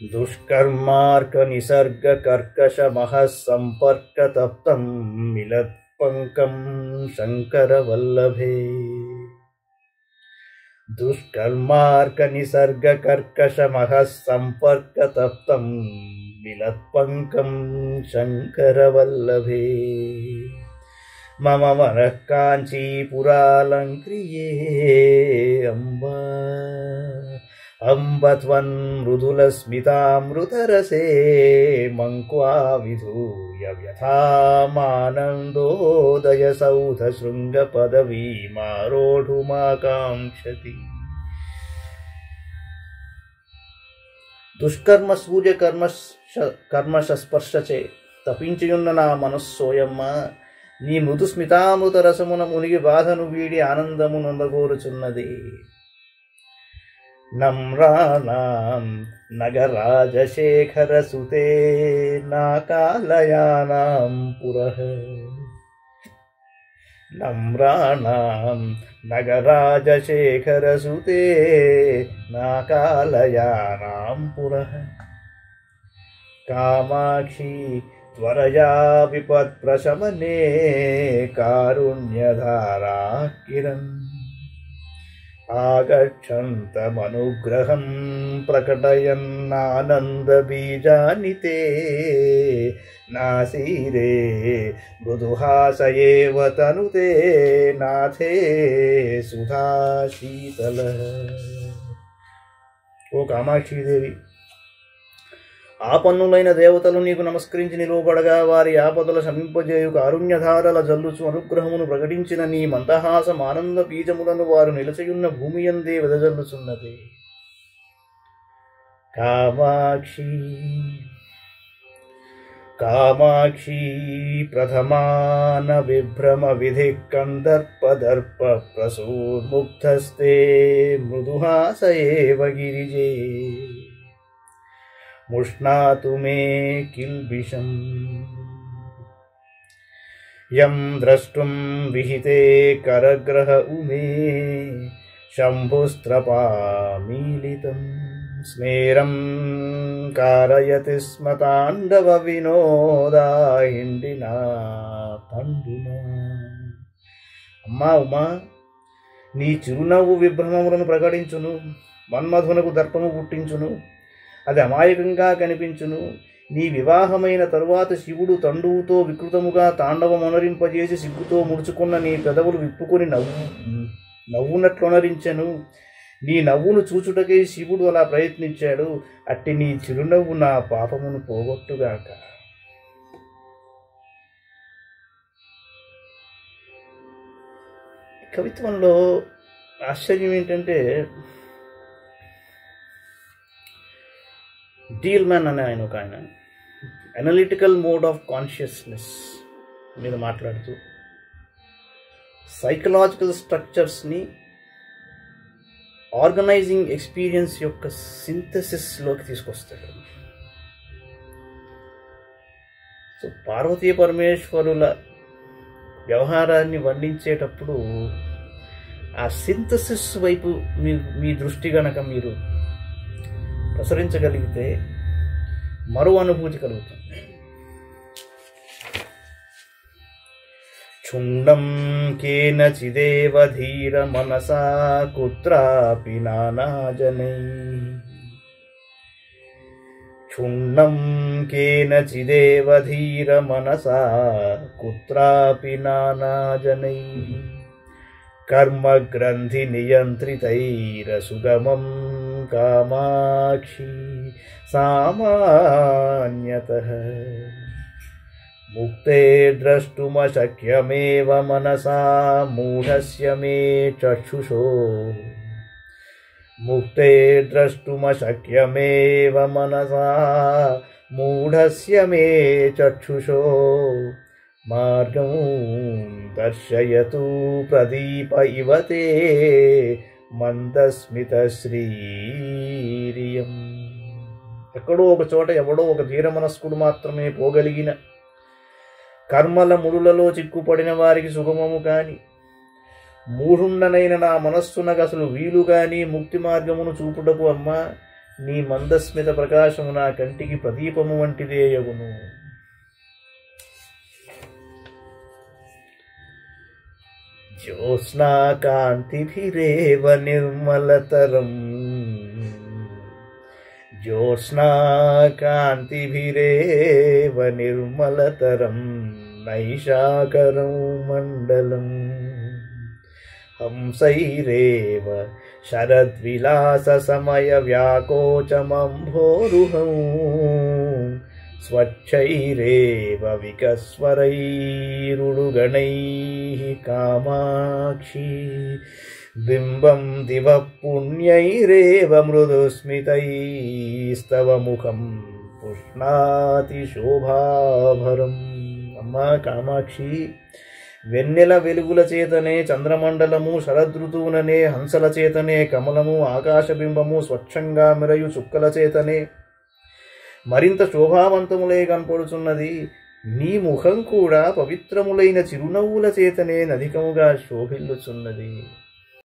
दुष्कर्मार्कनिसर्गकर्कशमहः सम्पर्कतप्तं मिलत्पङ्कं शङ्करवल्लभे। दुष्कर्मार्कनिसर्गकर्कशमहः सम्पर्कतप्तं मिलत्पङ्कं शङ्करवल्लभे। मम मनः काञ्चीपुरालङ्क्रिये अम्बा अम्ब त्वन्मृदुलस्मितामृतरसे मङ्क्वा विधूय व्यथामानन्दोदयसौधशृङ्गपदवीमारोढुमाकाङ्क्षति। దుష్కర్మ సూర్య కర్మశస్పర్శచే తపించియున్న నా మనస్సోయమ్మ, నీ మృదు స్మితామృత రసమున మునిగి బాధను వీడి ఆనందము నొందగోరుచున్నది. నమ్రాణాం నగరాజశేఖర సుతే నాకాలయానాం పురః. నమ్రాణాం నగరాజశేఖర సుతే నాకాలయానాం పురః. కామాక్షి త్వరయా విపత్ప్రశమనే కారుణ్యధారా కిరణ్. ఆగచ్చంతమనుగ్రహం ప్రకటయన్నానందబీజాని తే నాసీరే మృదుహాసయేవ తనుతే నాథే సుధాశీతల. ఓ కామాక్షీదేవి, ఆపన్నులైన దేవతలు నీకు నమస్కరించి నిలువబడగా వారి ఆపదల శమింపజేయు కారుణ్యధారల జల్లుచు అనుగ్రహమును ప్రకటించిన నీ మందహాసం ఆనంద బీజములను వారు నిలచియున్న భూమియందే వెదజల్లుచున్నది. కామాక్షి కామాక్షి ప్రథమాన విభ్రమ విధి కందర్పదర్ప ప్రసూర్ముగ్ధస్తే మృదుహాసయేవ గిరిజే. ముష్ణాతు మే కిల్బిషం యం ద్రష్టుం విహితే కరగ్రహ ఉమే శంభుస్త్రపామీలితం స్మేరం కారయతి స్మ తాండవ వినోదాహిండినా తండునా. అమ్మా ఉమా, నీ చిరునవ్వు విభ్రమములను ప్రకటించును, మన్మధునకు దర్పము పుట్టించును, అది అమాయకంగా కనిపించును. నీ వివాహమైన తరువాత శివుడు తండువుతో వికృతముగా తాండవమొనరింపజేసి సిగ్గుతో ముడుచుకున్న నీ పెదవులు విప్పుకొని నవ్వునట్లొనరించెను. నీ నవ్వును చూచుటకై శివుడు అలా ప్రయత్నించాడు. అట్టి నీ చిరునవ్వు నా పాపమును పోగొట్టుగాక. కవిత్వంలో ఆశ్చర్యం ఏంటంటే, డీల్మ్యాన్ అనే ఆయన ఒక ఆయన అనలిటికల్ మోడ్ ఆఫ్ కాన్షియస్నెస్ మీద మాట్లాడుతూ సైకలాజికల్ స్ట్రక్చర్స్ని ఆర్గనైజింగ్ ఎక్స్పీరియన్స్ యొక్క సింథసిస్లోకి తీసుకొస్తాడు. సో పార్వతీ పరమేశ్వరుల వ్యవహారాన్ని వర్ణించేటప్పుడు ఆ సింథసిస్ వైపు మీ దృష్టి గనక మీరు ప్రసరించగలిగితే మరో అనుభూతి కలుగుతుంది. క్షుణ్ణం కేనచిదేవ ధీర మనసా కుత్రాపి నానాజనై. క్షుణ్ణం కేనచిదేవ ధీర మనసా కుత్రాపి నానాజనై. కర్మగ్రంథి నియంత్రితైరసుగమం కామాక్షి సామాన్యతః. ముక్తే ద్రష్టుమశక్యమేవ మనసా మూఢస్య మే చక్షుషో. ముక్తే ద్రష్టుమశక్యమేవ మనసా మూఢస్య మే చక్షుషో. మార్గం దర్శయతు ప్రదీప ఇవ తే మందస్మిత శ్రీరియం. ఎక్కడో ఒక చోట ఎవడో ఒక ధీరమనస్కుడు మాత్రమే పోగలిగిన కర్మల ముడులలో చిక్కుపడిన వారికి సుగమము కాని మూఢుండనైన నా మనస్సునకు అసలు వీలు గాని ముక్తి మార్గమును చూపుటకు అమ్మా నీ మందస్మిత ప్రకాశము నా కంటికి ప్రదీపము వంటిదేయగును. జ్యోత్స్నా కాంతిభిరేవ నిర్మలతరం, జ్యోత్స్నా కాంతిభిరేవ నిర్మలతరం, నైషాకరం మండలం. హంసైరేవ శరద్విలాస సమయ వ్యాకోచమంభోరుహం, స్వచ్ఛైరేవ వికస్వరైరుడుగణైః కామాక్షి. బింబం దివ పుణ్యైరేవ మృదుస్మితైస్తవ ముఖం పుష్ణాతి శోభాభరం. అమ్మా కామాక్షి, వెన్నెల వెలుగుల చేతనే చంద్రమండలము, శరదృతువుననే హంసల చేతనే కమలము, ఆకాశబింబము స్వచ్ఛంగా మెరయు చుక్కల చేతనే మరింత శోభావంతములై కనపడుచున్నది. నీ ముఖం కూడా పవిత్రములైన చిరునవ్వుల చేతనే నధికముగా శోభిల్లుచున్నది.